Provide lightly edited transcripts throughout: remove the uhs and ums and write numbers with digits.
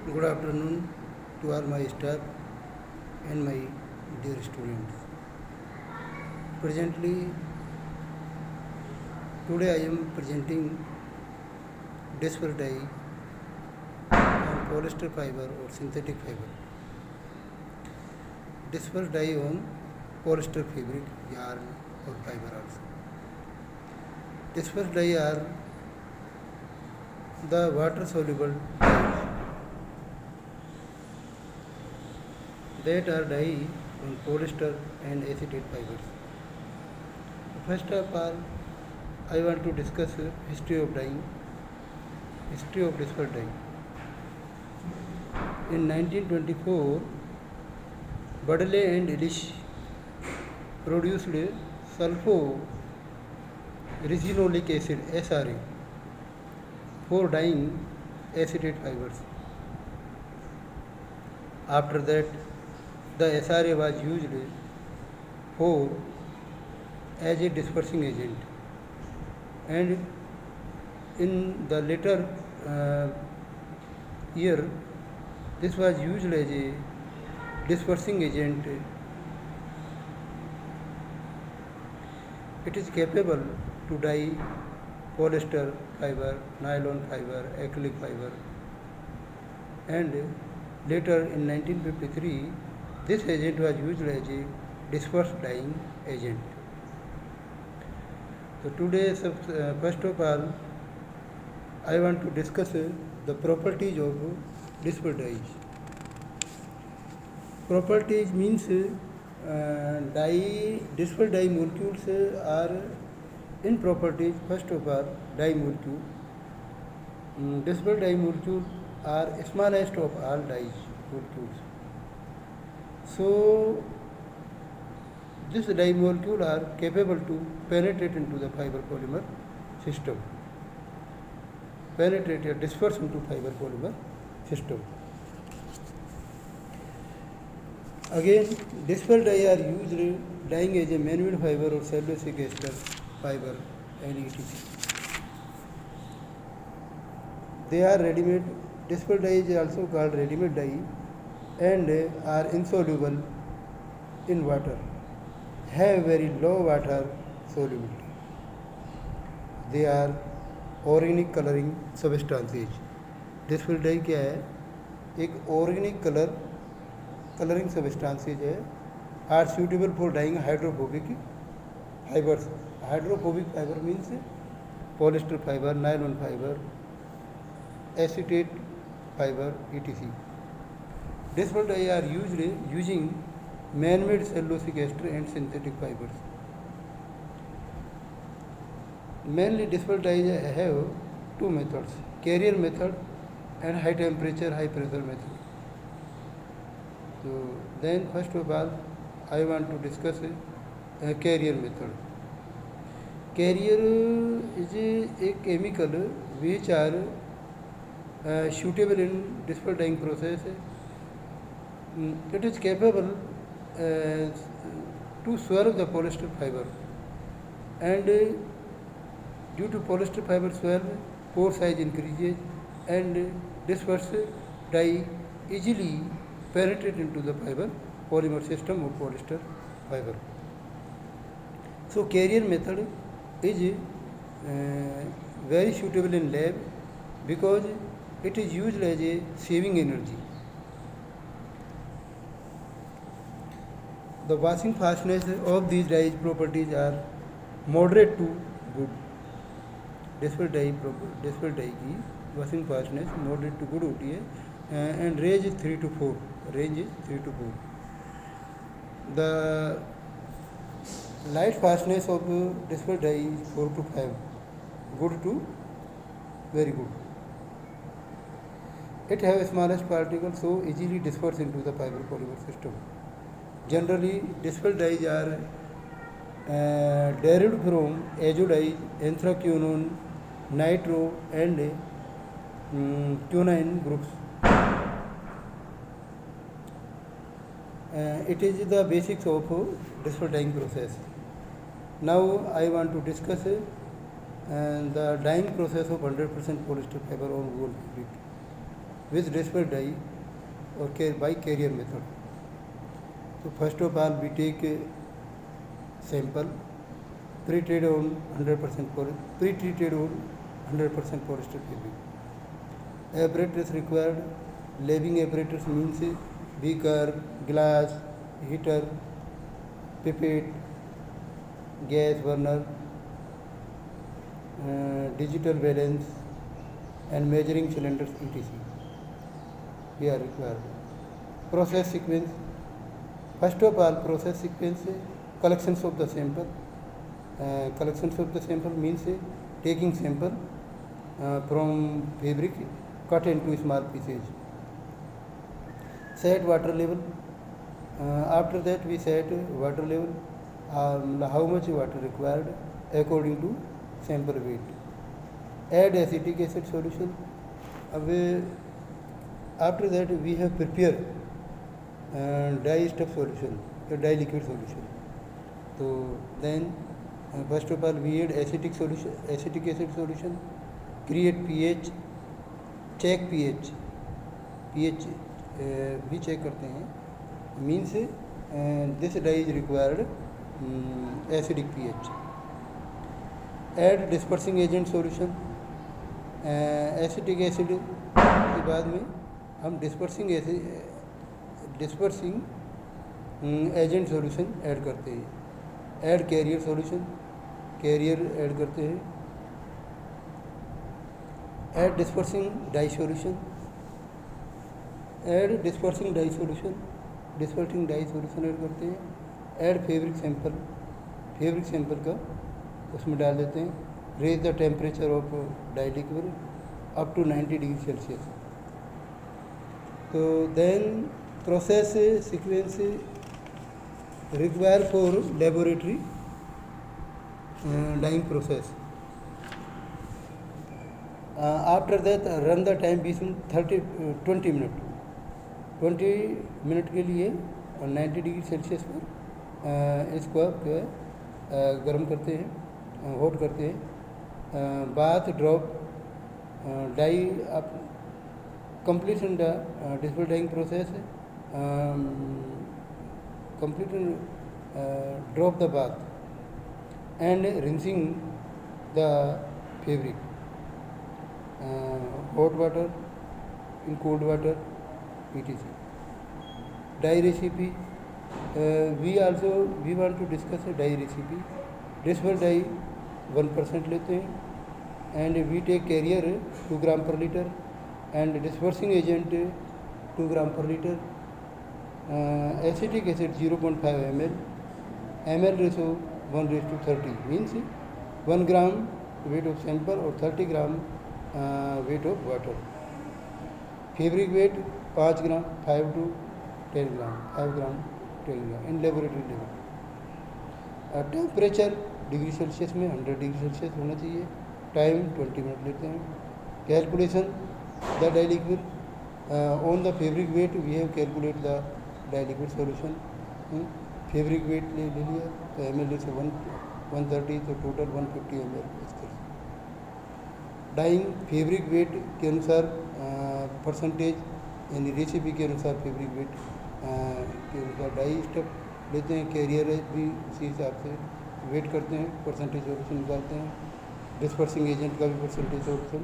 Good afternoon to all my staff and my dear students. Presently, today I am presenting disper dye on polyester fiber or synthetic fiber. Disper dye on polyester fabric, yarn or fiber also. Disper dye are the water soluble dyes that are dye on polyester and acetate fibers. First of all, I want to discuss history of dyeing, history of disper dye. In 1924, Baddeley and Illich produced sulfo-resinolic acid (SRA) for dyeing acetate fibers. After that, the SRA was used for as a dispersing agent, and in the later year this was used as a dispersing agent. It is capable to dye polyester fiber, nylon fiber, acrylic fiber, and later in 1953 this agent was used as a dispersed dyeing agent. So today, first of all, I want to discuss the properties of disper dyes. Properties means disper dye molecules are in properties. First of all, dye molecule. Disper dye molecules are smallest of all dyes molecules. So this dye molecule are capable to penetrate into the fiber polymer system, penetrate or disperse into fiber polymer system. Again, disper dye are used dyeing as a man-made fiber or cellulosic ester fiber and etc. They are ready-made. Disper dye is also called ready-made dye and are insoluble in water, have very low water solubility. They are organic coloring substances. Disperse dye क्या है? एक organic colouring substances है. Are suitable for dyeing hydrophobic fibres. Hydrophobic fibre means polyester fibre, nylon fibre, acetate fibre etc. Disperse dye are used using man-made cellulosic ester and synthetic fibers. Mainly disper dyes have two methods: carrier method and high temperature, high pressure method. So then first of all, I want to discuss carrier method. Carrier is a chemical which are suitable in disper dyeing process. It is capable to swirl the polyester fiber, and due to polyester fiber swirl, pore size increases and disperse dye easily penetrate into the fiber polymer system of polyester fiber. So carrier method is very suitable in lab because it is used as a saving energy. The washing fastness of these dyes properties are moderate to good. Disperse dye की washing fastness moderate to good होती है and range is 3 to 4. Range is 3 to 4. The light fastness of disperse dye is 4 to 5. Good to very good. It have smallest particles so easily disperse into the fiber polymer system. Generally, disper dyes are derived from azodyes, anthraquinone, nitro and quinine groups. It is the basics of disper dyeing process. Now I want to discuss the dyeing process of 100% polyester fiber on wool fabric. with dispersed dye or by carrier method. So first of all we take a sample pre-treated on 100% polyester fabric. Apparatus required. Labeling apparatus means beaker, glass, heater, pipette, gas burner, digital balance and measuring cylinders etc. We are required. Process sequence. First of all, process sequence, collections of the sample. Collections of the sample means taking sample from fabric, cut into small pieces. Set water level. After that we set water level, how much water required according to sample weight. Add acetic acid solution. After that we have prepared dye stuff solution, dye liquid solution. So then first of all we add acetic acid solution, create pH, check pH. pH भी check करते हैं, means this dye is required acidic pH. Add dispersing agent solution. Acetic acid के बाद में हम dispersing agent solution add करते हैं. Add carrier solution, carrier add करते हैं. Add dispersing dye solution. Add dispersing dye solution add करते हैं. ऐड फैब्रिक सैंपल का उसमें डाल देते हैं. Raise the temperature of dye liquid up to 90 degree Celsius. तो then process sequence require for laboratory dyeing process. After that run the time 20 minute. 20 minute के लिए 90 डिग्री सेल्सियस पर इसको गर्म करते हैं, हॉट करते हैं. बाथ ड्रॉप डाई आप completion the display dyeing process, drop the bath and rinsing the fabric, hot water in cold water etc. Dye recipe. We want to discuss a dye recipe. Disperse dye 1% लेते हैं and we take carrier 2 gram per liter and dispersing agent 2 gram per liter. Acetic acid 0.5 ml. ml ratio 1:30 means 1 gram weight of sample or 30 gram weight of water. Fabric weight 5 gram 5 to 10 gram 5 gram 10 gram in laboratory level. Temperature degree Celsius में 100 degree Celsius होना चाहिए. Time 20 minute लेते हैं. Calculation the dye liquid on the fabric weight. We have calculate the dye liquid solution. Fabric weight ले लिया तो M L से 130 तो टोटल 150 ml. इस तरह डाइंग फैब्रिक वेट के अनुसार परसेंटेज यानी रेसिपी के अनुसार फैब्रिक वेट के अनुसार डाई स्टेप लेते हैं. कैरियर भी उसी हिसाब से वेट करते हैं, परसेंटेज सॉल्यूशन निकालते हैं. डिस्पर्सिंग एजेंट का भी percentage solution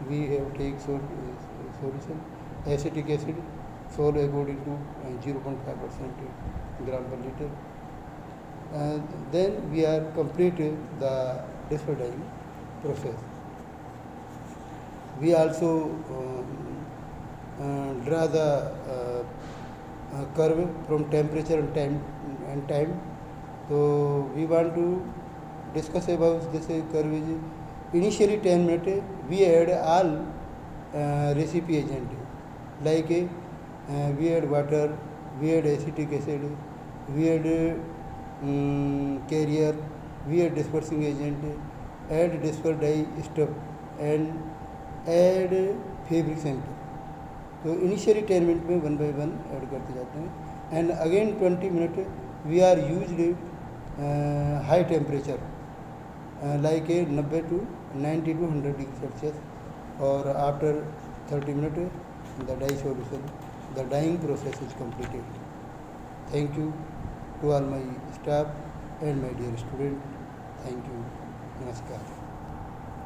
we have take solution. Acetic acid सोल according to 0.5% gram per litre. Then we are complete the disperse dyeing process. We also draw the curve from temperature and time. So we want to discuss about this curve. Initially 10 minutes we add all recipe agent like we add water, we add acetic acid, we add carrier, we add dispersing agent, add disper dye stuff and add fabric sample. तो initially 10 minute में 1 by 1 add करते जाते हैं. And again 20 minute we are used high temperature like 90 to 100 degree Celsius. और after 30 minute the dye solution, the dyeing process is completed. Thank you to all my staff and my dear student. Thank you. Namaskar.